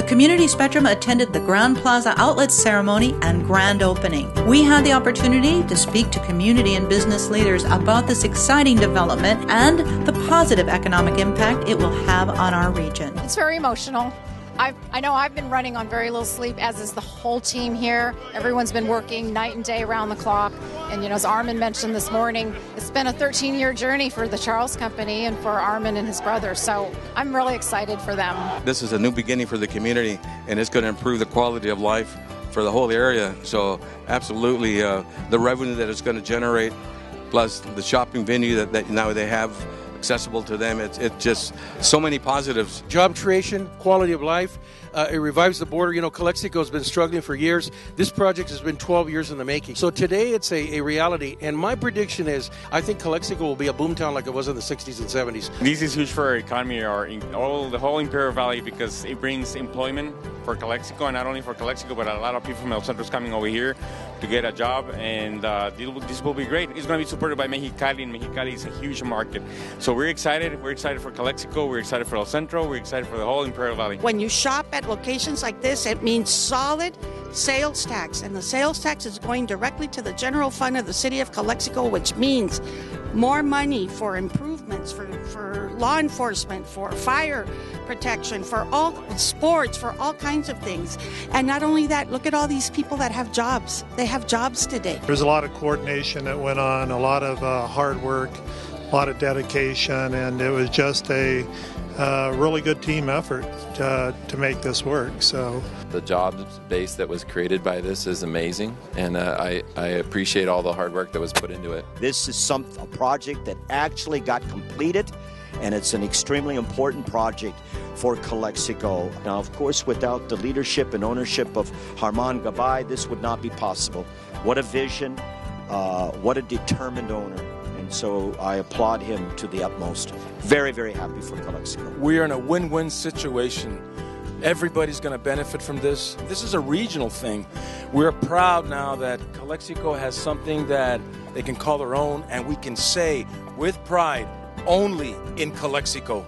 The Community Spectrum attended the Grand Plaza Outlet ceremony and grand opening. We had the opportunity to speak to community and business leaders about this exciting development and the positive economic impact it will have on our region. It's very emotional. I know I've been running on very little sleep, as is the whole team here. Everyone's been working night and day around the clock. And, as Armin mentioned this morning, it's been a 13-year journey for the Charles Company and for Armin and his brother. So I'm really excited for them. This is a new beginning for the community, and it's going to improve the quality of life for the whole area. So absolutely, the revenue that it's going to generate, plus the shopping venue that now they have accessible to them. It's just so many positives. Job creation, quality of life. It revives the border. Calexico has been struggling for years. This project has been 12 years in the making. So today it's a reality. And my prediction is I think Calexico will be a boomtown like it was in the 60s and 70s. This is huge for our economy, the whole Imperial Valley, because it brings employment for Calexico, and not only for Calexico, but a lot of people from El Centro is coming over here to get a job, and this will be great. It's going to be supported by Mexicali, and Mexicali is a huge market. So we're excited. We're excited for Calexico. We're excited for El Centro. We're excited for the whole Imperial Valley. When you shop at locations like this, it means solid sales tax, and the sales tax is going directly to the general fund of the city of Calexico, which means more money for improvements, for law enforcement, for fire protection, for all sports, for all kinds of things. And not only that, look at all these people that have jobs. They have jobs today. There's a lot of coordination that went on, a lot of hard work, a lot of dedication, and it was just a really good team effort to make this work. So the job base that was created by this is amazing, and I appreciate all the hard work that was put into it. This is a project that actually got completed, and it's an extremely important project for Calexico. Now, of course, without the leadership and ownership of Armand Gabay, this would not be possible. What a vision, what a determined owner. And so I applaud him to the utmost. Very, very happy for Calexico. We are in a win-win situation. Everybody's going to benefit from this. This is a regional thing. We're proud now that Calexico has something that they can call their own, and we can say with pride, only in Calexico.